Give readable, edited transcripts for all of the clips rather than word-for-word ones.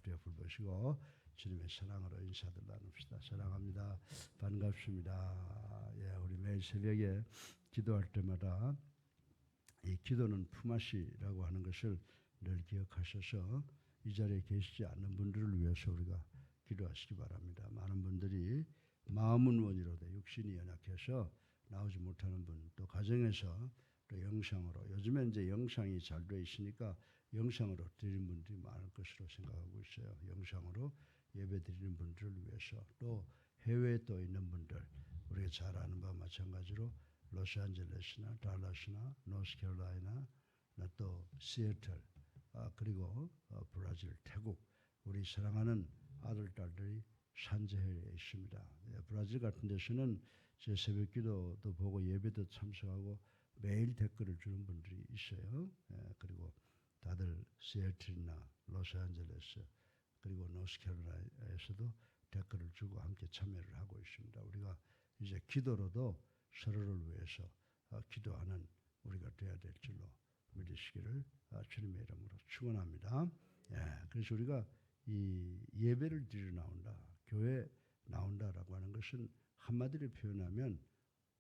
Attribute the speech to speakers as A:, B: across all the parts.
A: 앞뒤에 불 보시고 주님의 사랑으로 인사들 나눕시다. 사랑합니다. 반갑습니다. 예, 우리 매일 새벽에 기도할 때마다 이 기도는 품앗이라고 하는 것을 늘 기억하셔서 이 자리에 계시지 않는 분들을 위해서 우리가 기도하시기 바랍니다. 많은 분들이 마음은 원이로되 육신이 연약해서 나오지 못하는 분, 또 가정에서 또 영상으로, 요즘에 이제 영상이 잘 되어 있으니까 영상으로 드리는 분들이 많을 것으로 생각하고 있어요. 영상으로 예배 드리는 분들을 위해서, 또 해외에 또 있는 분들, 우리가 잘 아는 바와 마찬가지로 로스앤젤레스나 달라스나 노스캐롤라이나 또 시애틀, 그리고 브라질, 태국, 우리 사랑하는 아들, 딸들이 산재해에 있습니다. 브라질 같은 데서는 제 새벽 기도도 보고 예배도 참석하고 매일 댓글을 주는 분들이 있어요. 그리고 다들 시애틀이나 로스앤젤레스 그리고 노스캐롤라이나에서도 댓글을 주고 함께 참여를 하고 있습니다. 우리가 이제 기도로도 서로를 위해서 기도하는 우리가 되어야 될 줄로 믿으시기를 주님의 이름으로 축원합니다. 그래서 우리가 이 예배를 드리러 나온다, 교회 나온다라고 하는 것은 한마디로 표현하면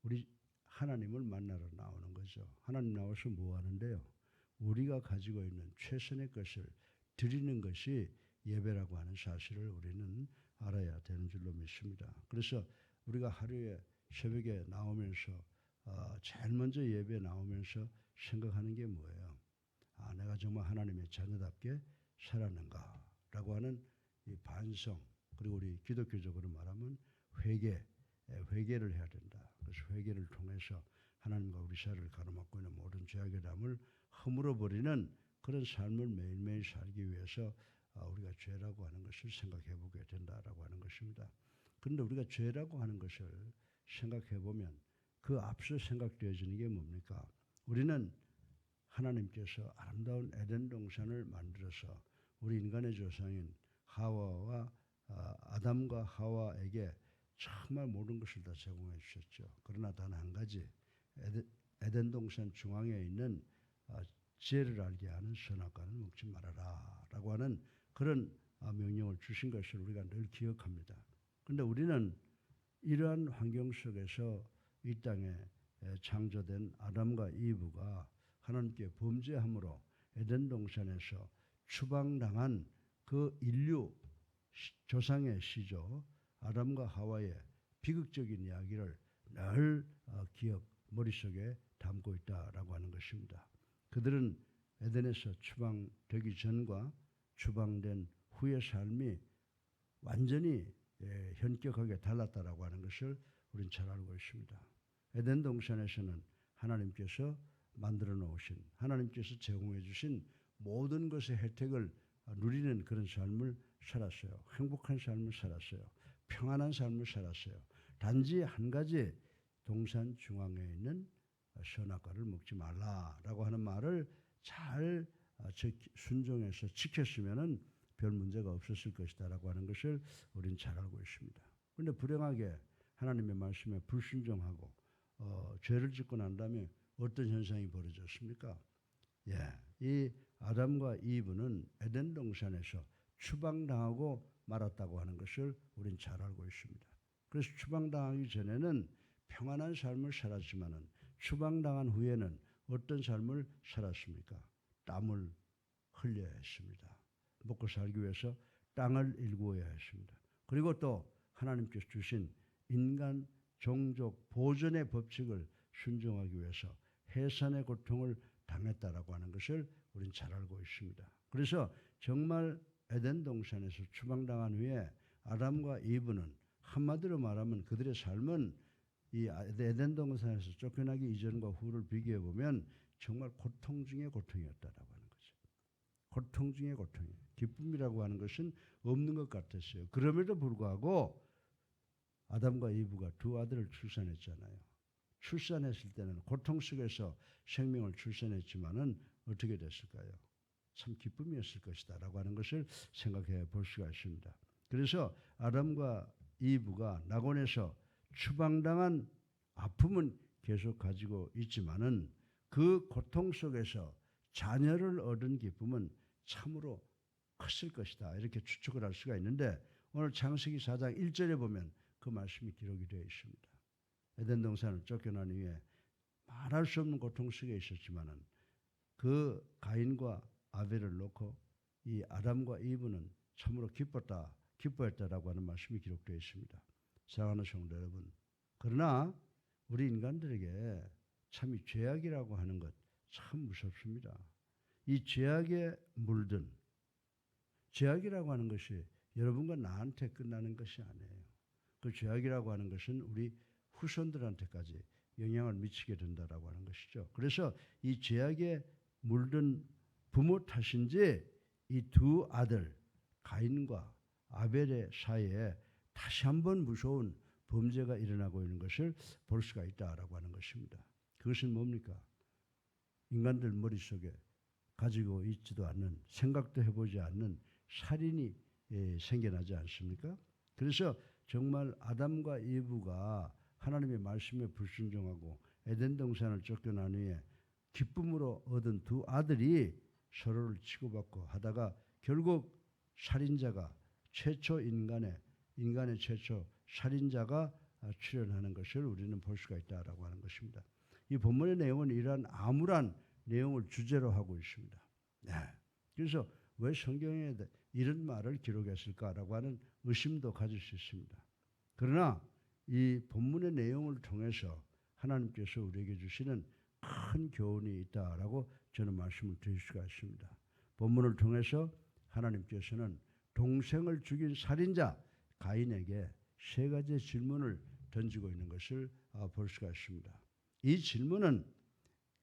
A: 우리 하나님을 만나러 나오는 거죠. 하나님 나와서 뭐 하는데요? 우리가 가지고 있는 최선의 것을 드리는 것이 예배라고 하는 사실을 우리는 알아야 되는 줄로 믿습니다. 그래서 우리가 하루에 새벽에 나오면서 제일 먼저 예배에 나오면서 생각하는 게 뭐예요? 내가 정말 하나님의 자녀답게 살았는가? 라고 하는 이 반성, 그리고 우리 기독교적으로 말하면 회개를 해야 된다. 그래서 회개를 통해서 하나님과 우리 사이를 가로막고 있는 모든 죄악의 담을 허물어버리는 그런 삶을 매일매일 살기 위해서 우리가 죄라고 하는 것을 생각해 보게 된다라고 하는 것입니다. 그런데 우리가 죄라고 하는 것을 생각해 보면 그 앞서 생각되어지는 게 뭡니까? 우리는 하나님께서 아름다운 에덴 동산을 만들어서 우리 인간의 조상인 하와와 아담과 하와에게 정말 모든 것을 다 제공해 주셨죠. 그러나 단 한 가지, 에덴 동산 중앙에 있는 지혜를 알게 하는 선악과는 먹지 말아라 라고 하는 그런 명령을 주신 것을 우리가 늘 기억합니다. 그런데 우리는 이러한 환경 속에서 이 땅에 창조된 아담과 이브가 하나님께 범죄함으로 에덴 동산에서 추방당한 그 인류 조상의 시조 아담과 하와의 비극적인 이야기를 늘 머릿속에 담고 있다라고 하는 것입니다. 그들은 에덴에서 추방되기 전과 추방된 후의 삶이 완전히 현격하게 달랐다라고 하는 것을 우리는 잘 알고 있습니다. 에덴 동산에서는 하나님께서 만들어 놓으신, 하나님께서 제공해 주신 모든 것의 혜택을 누리는 그런 삶을 살았어요. 행복한 삶을 살았어요. 평안한 삶을 살았어요. 단지 한 가지, 동산 중앙에 있는 선악과를 먹지 말라라고 하는 말을 잘 순종해서 지켰으면은 별 문제가 없었을 것이다라고 하는 것을 우리는 잘 알고 있습니다. 그런데 불행하게 하나님의 말씀에 불순종하고 죄를 짓고 난 다음에 어떤 현상이 벌어졌습니까? 이 아담과 이브는 에덴 동산에서 추방당하고 말았다고 하는 것을 우린 잘 알고 있습니다. 그래서 추방당하기 전에는 평안한 삶을 살았지만은 추방당한 후에는 어떤 삶을 살았습니까? 땀을 흘려야 했습니다. 먹고 살기 위해서 땅을 일구어야 했습니다. 그리고 또 하나님께서 주신 인간 종족 보존의 법칙을 순종하기 위해서 해산의 고통을 당했다라고 하는 것을 우리는 잘 알고 있습니다. 그래서 정말 에덴 동산에서 추방당한 후에 아담과 이브는 한마디로 말하면 그들의 삶은 이 에덴 동산에서 쫓겨나기 이전과 후를 비교해 보면 정말 고통 중에 고통이었다라고 하는 거죠. 고통 중에 고통이에요. 기쁨이라고 하는 것은 없는 것 같았어요. 그럼에도 불구하고 아담과 이브가 두 아들을 출산했잖아요. 출산했을 때는 고통 속에서 생명을 출산했지만은 어떻게 됐을까요? 참 기쁨이었을 것이다 라고 하는 것을 생각해 볼 수가 있습니다. 그래서 아담과 이브가 낙원에서 추방당한 아픔은 계속 가지고 있지만은 그 고통 속에서 자녀를 얻은 기쁨은 참으로 컸을 것이다. 이렇게 추측을 할 수가 있는데 오늘 창세기 4장 1절에 보면 그 말씀이 기록이 되어 있습니다. 에덴 동산을 쫓겨난 이후에 말할 수 없는 고통 속에 있었지만은 그 가인과 아벨을 놓고 이 아담과 이브는 참으로 기뻐했다라고 하는 말씀이 기록되어 있습니다. 사랑하는 성도 여러분, 그러나 우리 인간들에게 참 이 죄악이라고 하는 것 참 무섭습니다. 이 죄악에 물든 죄악이라고 하는 것이 여러분과 나한테 끝나는 것이 아니에요. 그 죄악이라고 하는 것은 우리 후손들한테까지 영향을 미치게 된다라고 하는 것이죠. 그래서 이 죄악에 물든 부모 탓인지 이 두 아들 가인과 아벨의 사이에 다시 한번 무서운 범죄가 일어나고 있는 것을 볼 수가 있다라고 하는 것입니다. 그것은 뭡니까? 인간들 머릿속에 가지고 있지도 않는, 생각도 해보지 않는 살인이 생겨나지 않습니까? 그래서 정말 아담과 이브가 하나님의 말씀에 불순종하고 에덴 동산을 쫓겨난 후에 기쁨으로 얻은 두 아들이 서로를 치고받고 하다가 결국 살인자가 인간의 최초 살인자가 출현하는 것을 우리는 볼 수가 있다라고 하는 것입니다. 이 본문의 내용은 이러한 암울한 내용을 주제로 하고 있습니다. 네. 그래서 왜 성경에 이런 말을 기록했을까라고 하는 의심도 가질 수 있습니다. 그러나 이 본문의 내용을 통해서 하나님께서 우리에게 주시는 큰 교훈이 있다라고 저는 말씀을 드릴 수가 있습니다. 본문을 통해서 하나님께서는 동생을 죽인 살인자 가인에게 세 가지의 질문을 던지고 있는 것을 볼 수가 있습니다. 이 질문은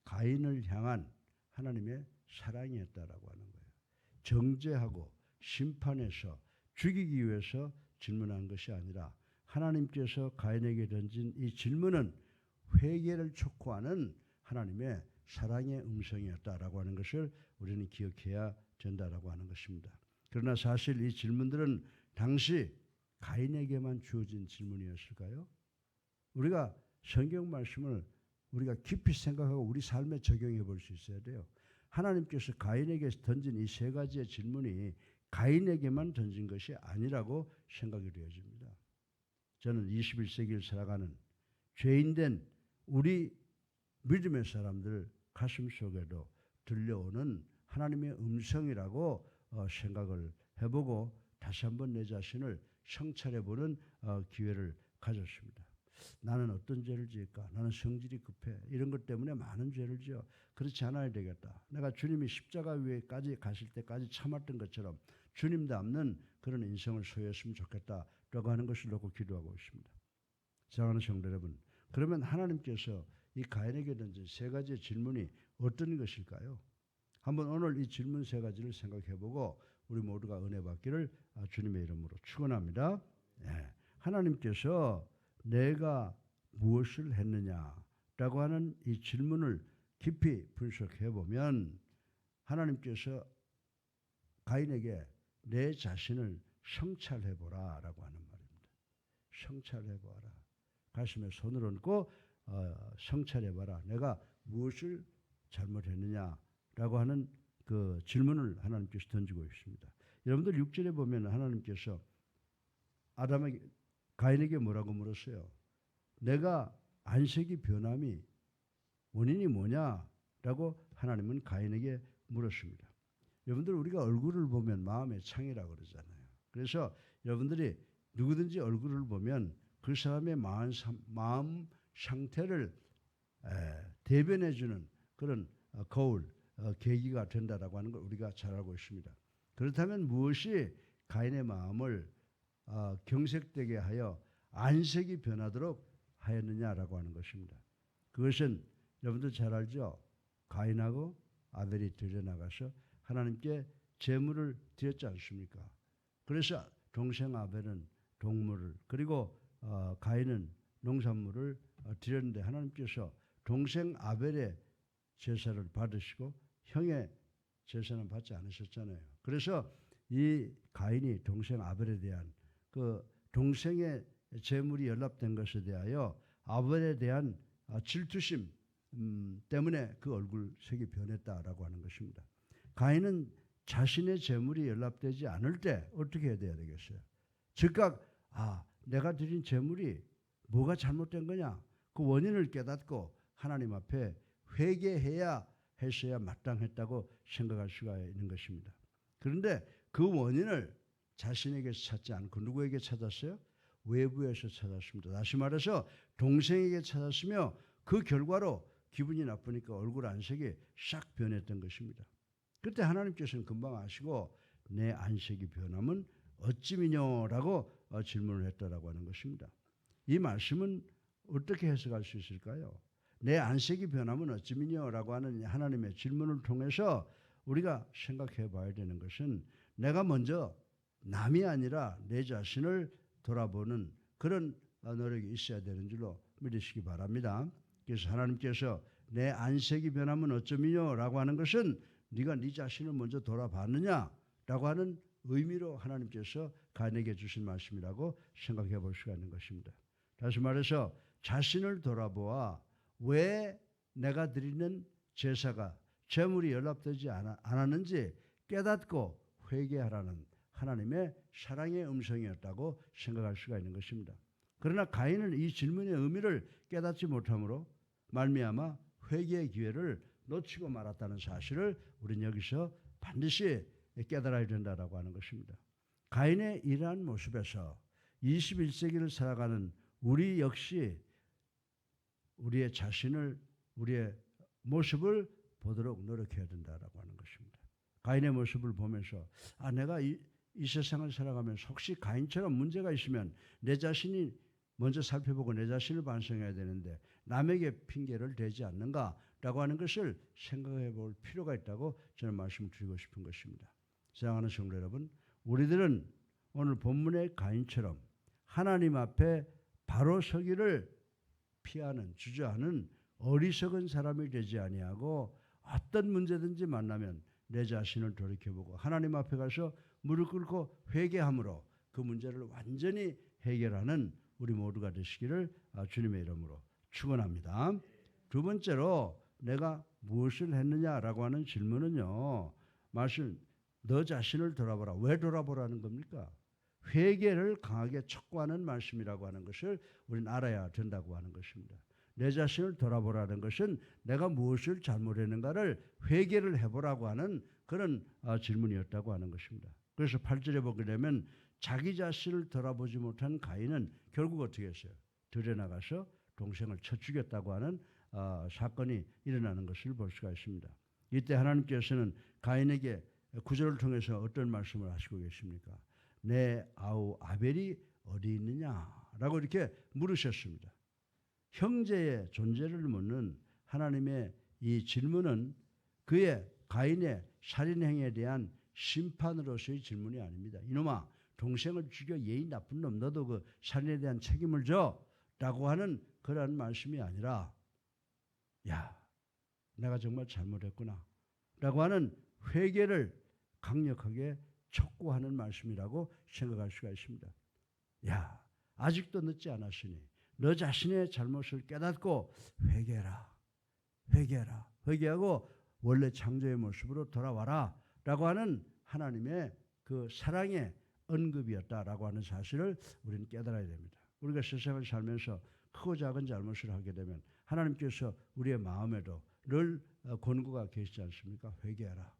A: 가인을 향한 하나님의 사랑이었다라고 하는 거예요. 정죄하고 심판해서 죽이기 위해서 질문한 것이 아니라 하나님께서 가인에게 던진 이 질문은 회개를 촉구하는 하나님의 사랑의 음성이었다라고 하는 것을 우리는 기억해야 된다라고 하는 것입니다. 그러나 사실 이 질문들은 당시 가인에게만 주어진 질문이었을까요? 우리가 성경 말씀을 우리가 깊이 생각하고 우리 삶에 적용해 볼 수 있어야 돼요. 하나님께서 가인에게 던진 이 세 가지의 질문이 가인에게만 던진 것이 아니라고 생각이 되어집니다. 저는 21세기를 살아가는 죄인된 우리 믿음의 사람들 가슴 속에도 들려오는 하나님의 음성이라고 생각을 해보고 다시 한번 내 자신을 성찰해보는 기회를 가졌습니다. 나는 어떤 죄를 지을까? 나는 성질이 급해. 이런 것 때문에 많은 죄를 지어. 그렇지 않아야 되겠다. 내가 주님이 십자가 위에까지 가실 때까지 참았던 것처럼 주님 닮는 그런 인생을 소유했으면 좋겠다라고 하는 것을 놓고 기도하고 있습니다. 사랑하는 성도 여러분, 그러면 하나님께서 이 가인에게 던진 세 가지의 질문이 어떤 것일까요? 한번 오늘 이 질문 세 가지를 생각해보고 우리 모두가 은혜 받기를 주님의 이름으로 축원합니다. 네. 하나님께서 내가 무엇을 했느냐라고 하는 이 질문을 깊이 분석해 보면 하나님께서 가인에게 내 자신을 성찰해 보라라고 하는 말입니다. 성찰해 보아라. 가슴에 손을 얹고 성찰해 봐라. 내가 무엇을 잘못했느냐라고 하는 그 질문을 하나님께서 던지고 있습니다. 여러분들 6절에 보면 하나님께서 가인에게 뭐라고 물었어요? 내가 안색이 변함이 원인이 뭐냐라고 하나님은 가인에게 물었습니다. 여러분들 우리가 얼굴을 보면 마음의 창이라고 그러잖아요. 그래서 여러분들이 누구든지 얼굴을 보면 그 사람의 마음 상태를 대변해주는 그런 거울, 계기가 된다라고 하는 걸 우리가 잘 알고 있습니다. 그렇다면 무엇이 가인의 마음을 경색되게 하여 안색이 변하도록 하였느냐라고 하는 것입니다. 그것은 여러분들 잘 알죠? 가인하고 아벨이 들여나가서 하나님께 제물을 드렸지 않습니까? 그래서 동생 아벨은 동물을 그리고 가인은 농산물을 드렸는데 하나님께서 동생 아벨의 제사를 받으시고 형의 제사는 받지 않으셨잖아요. 그래서 이 가인이 동생 아벨에 대한 그 동생의 제물이 연락된 것에 대하여 아벨에 대한 질투심 때문에 그 얼굴색이 변했다라고 하는 것입니다. 가인은 자신의 재물이 연락되지 않을 때 어떻게 해야 되겠어요? 즉각 내가 드린 재물이 뭐가 잘못된 거냐? 그 원인을 깨닫고 하나님 앞에 회개해야 했어야 마땅했다고 생각할 수가 있는 것입니다. 그런데 그 원인을 자신에게서 찾지 않고 누구에게 찾았어요? 외부에서 찾았습니다. 다시 말해서 동생에게 찾았으며 그 결과로 기분이 나쁘니까 얼굴 안색이 싹 변했던 것입니다. 그때 하나님께서는 금방 아시고 내 안색이 변함은 어찌미뇨라고 질문을 했다라고 하는 것입니다. 이 말씀은 어떻게 해석할 수 있을까요? 내 안색이 변함은 어찌미뇨라고 하는 하나님의 질문을 통해서 우리가 생각해 봐야 되는 것은 내가 먼저 남이 아니라 내 자신을 돌아보는 그런 노력이 있어야 되는 줄로 믿으시기 바랍니다. 그래서 하나님께서 내 안색이 변하면 어쩌미뇨라고 하는 것은 네가 네 자신을 먼저 돌아봤느냐라고 하는 의미로 하나님께서 가인에게 주신 말씀이라고 생각해 볼 수가 있는 것입니다. 다시 말해서 자신을 돌아보아 왜 내가 드리는 제사가 재물이 연락되지 않았는지 깨닫고 회개하라는 하나님의 사랑의 음성이었다고 생각할 수가 있는 것입니다. 그러나 가인은 이 질문의 의미를 깨닫지 못함으로 말미암아 회개의 기회를 놓치고 말았다는 사실을 우리는 여기서 반드시 깨달아야 된다라고 하는 것입니다. 가인의 이러한 모습에서 21세기를 살아가는 우리 역시 우리의 자신을 우리의 모습을 보도록 노력해야 된다라고 하는 것입니다. 가인의 모습을 보면서 내가 이 세상을 살아가면서 혹시 가인처럼 문제가 있으면 내 자신이 먼저 살펴보고 내 자신을 반성해야 되는데 남에게 핑계를 대지 않는가라고 하는 것을 생각해 볼 필요가 있다고 저는 말씀을 드리고 싶은 것입니다. 사랑하는 성도 여러분, 우리들은 오늘 본문의 가인처럼 하나님 앞에 바로 서기를 피하는 주저하는 어리석은 사람이 되지 아니하고 어떤 문제든지 만나면 내 자신을 돌이켜보고 하나님 앞에 가서 무릎 꿇고 회개함으로 그 문제를 완전히 해결하는 우리 모두가 되시기를 주님의 이름으로 축원합니다. 두 번째로 내가 무엇을 했느냐라고 하는 질문은요. 말씀 너 자신을 돌아보라. 왜 돌아보라는 겁니까? 회개를 강하게 촉구하는 말씀이라고 하는 것을 우리는 알아야 된다고 하는 것입니다. 내 자신을 돌아보라는 것은 내가 무엇을 잘못했는가를 회개를 해보라고 하는 그런 질문이었다고 하는 것입니다. 그래서 8절에 보게 되면 자기 자신을 돌아보지 못한 가인은 결국 어떻게 했어요? 들에 나가서 동생을 쳐 죽였다고 하는 사건이 일어나는 것을 볼 수가 있습니다. 이때 하나님께서는 가인에게 구절을 통해서 어떤 말씀을 하시고 계십니까? 내 아우 아벨이 어디 있느냐라고 이렇게 물으셨습니다. 형제의 존재를 묻는 하나님의 이 질문은 그의 가인의 살인행위에 대한 심판으로서의 질문이 아닙니다. 이놈아 동생을 죽여 예의 나쁜 놈 너도 그 살인에 대한 책임을 져 라고 하는 그러한 말씀이 아니라 내가 정말 잘못했구나 라고 하는 회개를 강력하게 촉구하는 말씀이라고 생각할 수가 있습니다. 아직도 늦지 않았으니 너 자신의 잘못을 깨닫고 회개해라. 회개하고 원래 창조의 모습으로 돌아와라 라고 하는 하나님의 그 사랑의 언급이었다라고 하는 사실을 우리는 깨달아야 됩니다. 우리가 세상을 살면서 크고 작은 잘못을 하게 되면 하나님께서 우리의 마음에도 늘 권고가 계시지 않습니까? 회개하라.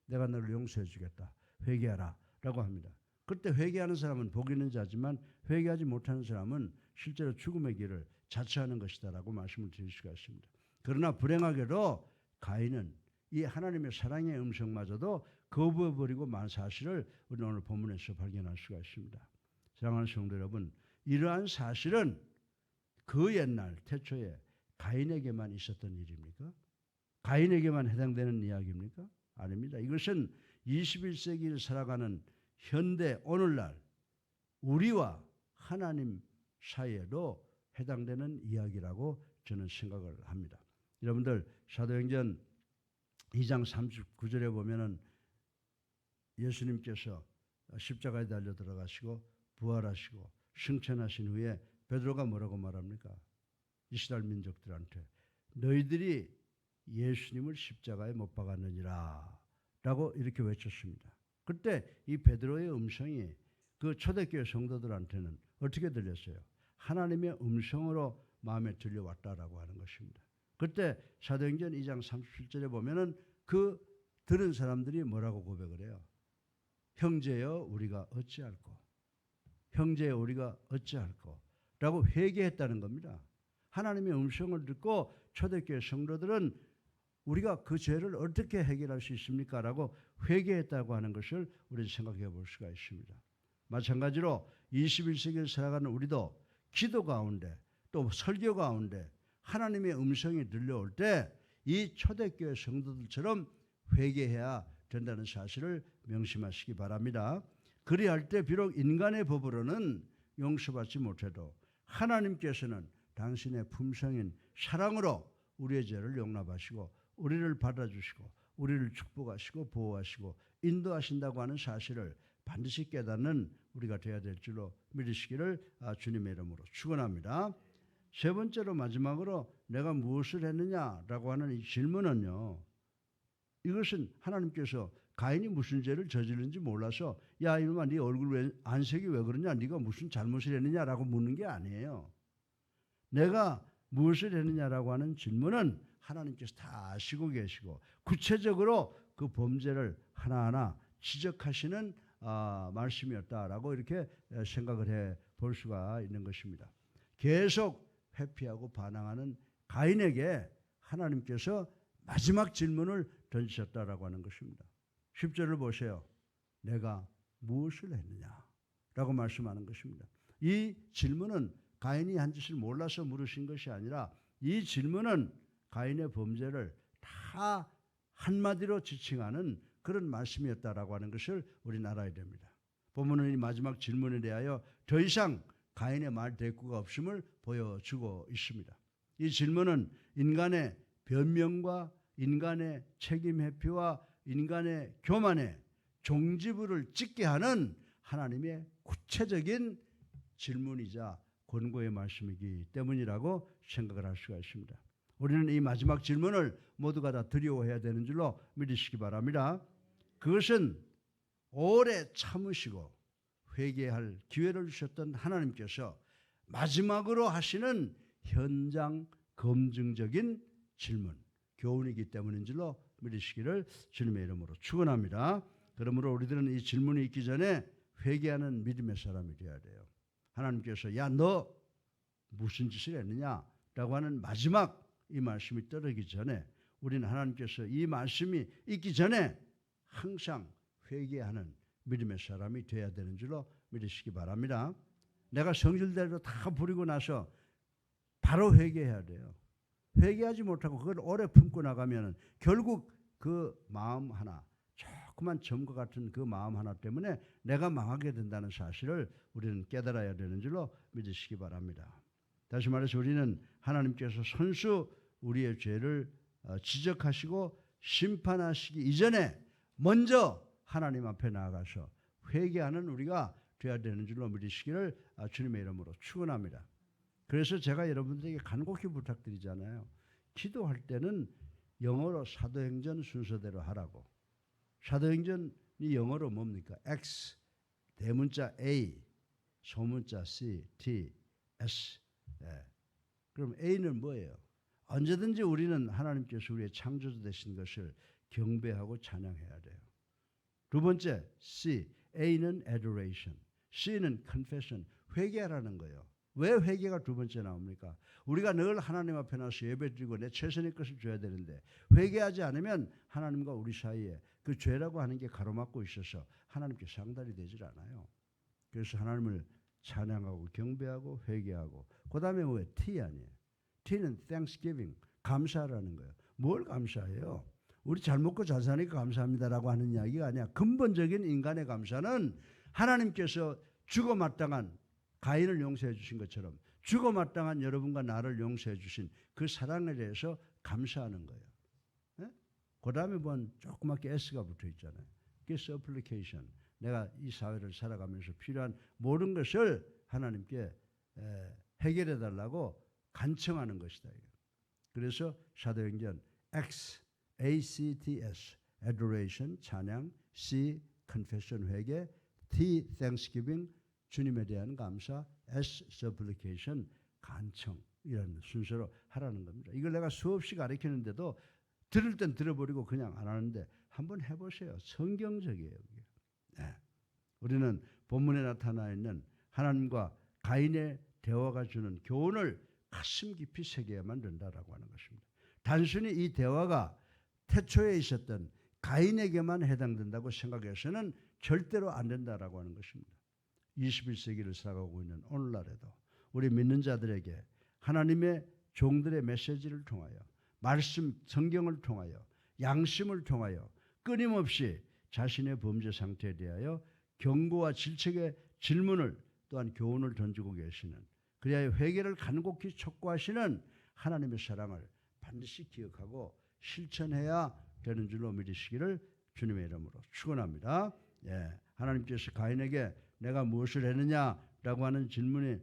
A: 내가 너를 용서해 주겠다. 회개하라 라고 합니다. 그때 회개하는 사람은 복 있는 자지만 회개하지 못하는 사람은 실제로 죽음의 길을 자처하는 것이다라고 말씀을 드릴 수가 있습니다. 그러나 불행하게도 가인은 이 하나님의 사랑의 음성마저도 거부해버리고 만 사실을 우리는 오늘 본문에서 발견할 수가 있습니다. 사랑하는 성도 여러분, 이러한 사실은 그 옛날 태초에 가인에게만 있었던 일입니까? 가인에게만 해당되는 이야기입니까? 아닙니다. 이것은 21세기를 살아가는 현대 오늘날 우리와 하나님 사이에도 해당되는 이야기라고 저는 생각을 합니다. 여러분들 사도행전 2장 39절에 보면은 예수님께서 십자가에 달려 들어가시고 부활하시고 승천하신 후에 베드로가 뭐라고 말합니까? 이스라엘 민족들한테 너희들이 예수님을 십자가에 못 박았느니라 라고 이렇게 외쳤습니다. 그때 이 베드로의 음성이 그 초대교회 성도들한테는 어떻게 들렸어요? 하나님의 음성으로 마음에 들려왔다라고 하는 것입니다. 그때 사도행전 2장 37절에 보면은 그 들은 사람들이 뭐라고 고백을 해요? 형제여 우리가 어찌할꼬? 형제여 우리가 어찌할꼬? 라고 회개했다는 겁니다. 하나님의 음성을 듣고 초대교회 성도들은 우리가 그 죄를 어떻게 해결할 수 있습니까? 라고 회개했다고 하는 것을 우리는 생각해 볼 수가 있습니다. 마찬가지로 21세기를 살아가는 우리도 기도 가운데 또 설교 가운데 하나님의 음성이 들려올 때 이 초대교회 성도들처럼 회개해야 된다는 사실을 명심하시기 바랍니다. 그리할 때 비록 인간의 법으로는 용서받지 못해도 하나님께서는 당신의 품성인 사랑으로 우리의 죄를 용납하시고 우리를 받아주시고 우리를 축복하시고 보호하시고 인도하신다고 하는 사실을 반드시 깨닫는 우리가 되어야 될 줄로 믿으시기를 주님의 이름으로 축원합니다. 세 번째로 마지막으로 내가 무엇을 했느냐라고 하는 이 질문은요. 이것은 하나님께서 가인이 무슨 죄를 저질렀는지 몰라서 야 이놈아 네 얼굴 안색이 왜 그러냐 네가 무슨 잘못을 했느냐라고 묻는 게 아니에요. 내가 무엇을 했느냐라고 하는 질문은 하나님께서 다 아시고 계시고 구체적으로 그 범죄를 하나하나 지적하시는 말씀이었다라고 이렇게 생각을 해 볼 수가 있는 것입니다. 계속 회피하고 반항하는 가인에게 하나님께서 마지막 질문을 던지셨다라고 하는 것입니다. 10절을 보세요. 내가 무엇을 했느냐라고 말씀하는 것입니다. 이 질문은 가인이 한 짓을 몰라서 물으신 것이 아니라 이 질문은 가인의 범죄를 다 한마디로 지칭하는 그런 말씀이었다라고 하는 것을 우리는 알아야 됩니다. 본문은 이 마지막 질문에 대하여 더 이상 가인의 말 대꾸가 없음을 보여주고 있습니다. 이 질문은 인간의 변명과 인간의 책임 회피와 인간의 교만에 종지부를 찍게 하는 하나님의 구체적인 질문이자 권고의 말씀이기 때문이라고 생각을 할 수가 있습니다. 우리는 이 마지막 질문을 모두가 다 두려워해야 되는 줄로 믿으시기 바랍니다. 그것은 오래 참으시고 회개할 기회를 주셨던 하나님께서 마지막으로 하시는 현장 검증적인 질문, 교훈이기 때문인 줄로 믿으시기를 주님의 이름으로 축원합니다. 그러므로 우리들은 이 질문이 있기 전에 회개하는 믿음의 사람이 되어야 돼요. 하나님께서 야 너 무슨 짓을 했느냐라고 하는 마지막 이 말씀이 떨어지기 전에 우리는 하나님께서 이 말씀이 있기 전에 항상 회개하는 믿음의 사람이 되어야 되는 줄로 믿으시기 바랍니다. 내가 성질대로 다 부리고 나서 바로 회개해야 돼요. 회개하지 못하고 그걸 오래 품고 나가면 결국 그 마음 하나, 조그만 점과 같은 그 마음 하나 때문에 내가 망하게 된다는 사실을 우리는 깨달아야 되는 줄로 믿으시기 바랍니다. 다시 말해서 우리는 하나님께서 선수 우리의 죄를 지적하시고 심판하시기 이전에 먼저 하나님 앞에 나아가서 회개하는 우리가 되어야 되는 줄로 믿으시기를 주님의 이름으로 축원합니다. 그래서 제가 여러분들에게 간곡히 부탁드리잖아요. 기도할 때는 영어로 사도행전 순서대로 하라고. 사도행전이 영어로 뭡니까? X, 대문자 A, 소문자 C, T, S. 그럼 A는 뭐예요? 언제든지 우리는 하나님께서 우리의 창조주 되신 것을 경배하고 찬양해야 돼요. 두 번째 C, A는 adoration, C는 confession, 회개하라는 거예요. 왜 회개가 두 번째 나옵니까? 우리가 늘 하나님 앞에 나서 예배드리고 내 최선의 것을 줘야 되는데 회개하지 않으면 하나님과 우리 사이에 그 죄라고 하는 게 가로막고 있어서 하나님께 상달이 되질 않아요. 그래서 하나님을 찬양하고 경배하고 회개하고 그 다음에 왜 T 아니에요? T는 thanksgiving, 감사라는 거예요. 뭘 감사해요? 우리 잘 먹고 잘 사니까 감사합니다라고 하는 이야기가 아니야. 근본적인 인간의 감사는 하나님께서 죽어마땅한 가인을 용서해 주신 것처럼 죽어마땅한 여러분과 나를 용서해 주신 그 사랑에 대해서 감사하는 거예요. 그 다음에 본 조그맣게 S가 붙어 있잖아요. 그게 supplication. 내가 이 사회를 살아가면서 필요한 모든 것을 하나님께 해결해 달라고 간청하는 것이다. 그래서 사도행전 X, ACTS, adoration 찬양, C confession 회개, T thanksgiving 주님에 대한 감사, S supplication 간청 이런 순서로 하라는 겁니다. 이걸 내가 수없이 가르치는데도 들을 땐 들어버리고 그냥 안 하는데 한번 해보세요. 성경적이에요. 네. 우리는 본문에 나타나 있는 하나님과 가인의 대화가 주는 교훈을 가슴 깊이 새겨야만 된다라고 하는 것입니다. 단순히 이 대화가 태초에 있었던 가인에게만 해당된다고 생각해서는 절대로 안 된다라고 하는 것입니다. 21세기를 살아가고 있는 오늘날에도 우리 믿는 자들에게 하나님의 종들의 메시지를 통하여 말씀, 성경을 통하여 양심을 통하여 끊임없이 자신의 범죄 상태에 대하여 경고와 질책의 질문을 또한 교훈을 던지고 계시는 그리하여 회개를 간곡히 촉구하시는 하나님의 사랑을 반드시 기억하고 실천해야 되는 줄로 믿으시기를 주님의 이름으로 축원합니다. 예, 하나님께서 가인에게 내가 무엇을 했느냐라고 하는 질문이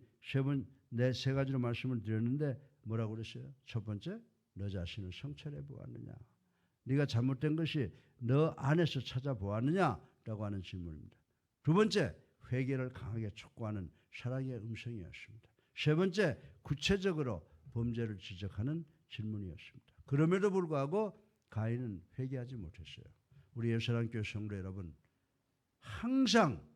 A: 세 가지로 말씀을 드렸는데 뭐라고 그랬어요? 첫 번째, 너 자신을 성찰해 보았느냐? 네가 잘못된 것이 너 안에서 찾아보았느냐라고 하는 질문입니다. 두 번째, 회개를 강하게 촉구하는 사랑의 음성이었습니다. 세 번째, 구체적으로 범죄를 지적하는 질문이었습니다. 그럼에도 불구하고 가인은 회개하지 못했어요. 우리 예수사랑교회 성도 여러분, 항상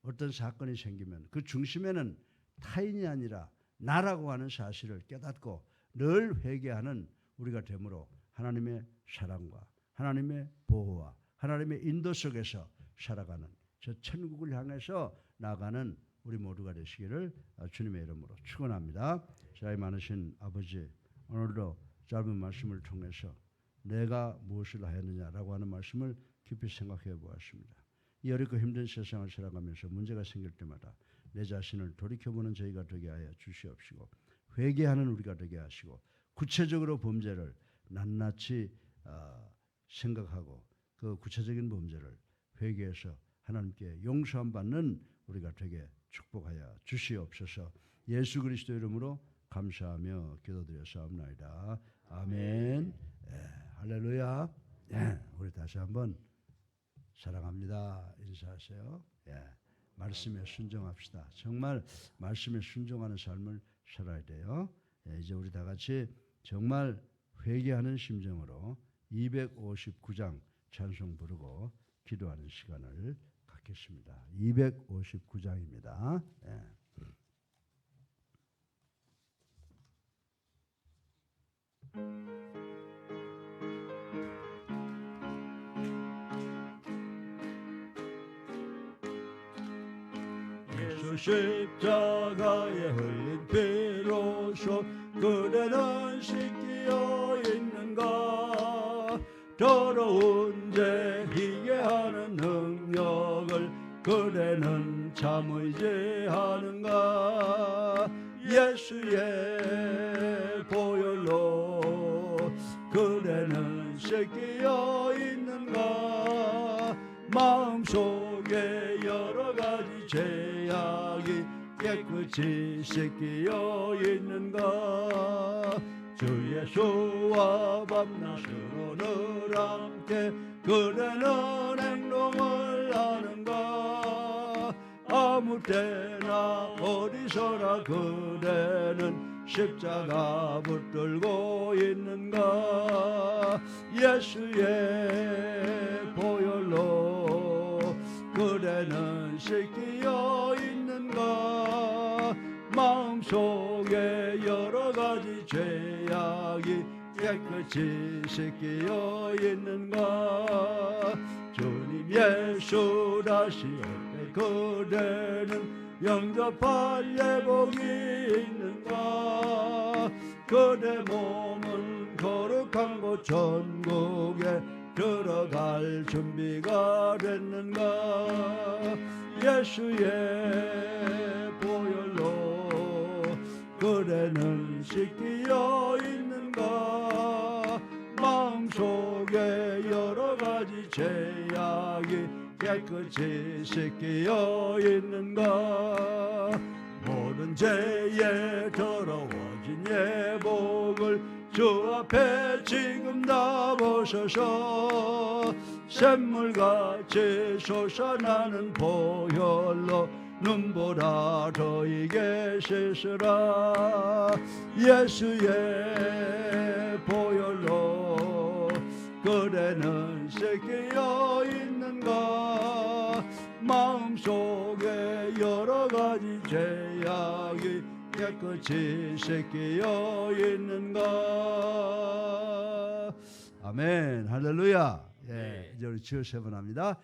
A: 어떤 사건이 생기면 그 중심에는 타인이 아니라 나라고 하는 사실을 깨닫고 늘 회개하는 우리가 되므로 하나님의 사랑과 하나님의 보호와 하나님의 인도 속에서 살아가는 저 천국을 향해서 나가는 우리 모두가 되시기를 주님의 이름으로 축원합니다. 사랑이 많으신 아버지, 오늘도 짧은 말씀을 통해서 내가 무엇을 하였느냐라고 하는 말씀을 깊이 생각해 보았습니다. 이 어렵고 힘든 세상을 살아가면서 문제가 생길 때마다 내 자신을 돌이켜보는 저희가 되게 하여 주시옵시고 회개하는 우리가 되게 하시고 구체적으로 범죄를 낱낱이 생각하고 그 구체적인 범죄를 회개해서 하나님께 용서함 받는 우리가 되게 축복하여 주시옵소서. 예수 그리스도 이름으로 감사하며 기도드렸사옵나이다. 아멘. 할렐루야. 우리 다시 한번 사랑합니다 인사하세요. 말씀에 순종합시다. 정말 말씀에 순종하는 삶을 살아야 돼요. 이제 우리 다 같이 정말 회개하는 심정으로 259장 찬송 부르고 기도하는 시간을 갖겠습니다. 259장입니다. 예수 십자가에 흘린 피로써 그대는 씻기어 있는가? 더러운 죄 희게하는 능력을 그대는 참 의지하는가? 예수의 보혈로 그대는 씻기어 있는가? 마음속에 여러 가지 죄악이 깨끗이 씻기어 있는가? 주 예수와 밤낮으로 늘 함께 그대는 행동을 하는가? 아무 때나 어디서나 그대는 십자가 붙들고 있는가? 예수의 보혈로 그대는 씻기어 있는가? 마음속에 여러 가지 죄악이 깨끗이 씻기어 있는가? 주님 예수 다시 올 때 그대는 영접할 예복이 있는가? 그대 몸은 거룩한 곳 천국에 들어갈 준비가 됐는가? 예수의 보혈로 그대는 씻기어 있는가? 마음속에 여러 가지 죄악이 깨끗이 씻기어 있는가? 모든 죄에 더러워진 예복을 주 앞에 지금 나보소서. 샘물같이 솟아나는 보혈로 눈보라 저에게 씻으라. 예수의 보혈로 그대는 씻겨 있는가. 마음속에 여러 가지 죄악이 깨끗이 씻겨 있는가. 아멘. 할렐루야. 예, 이제 우리 지어 세번 합니다.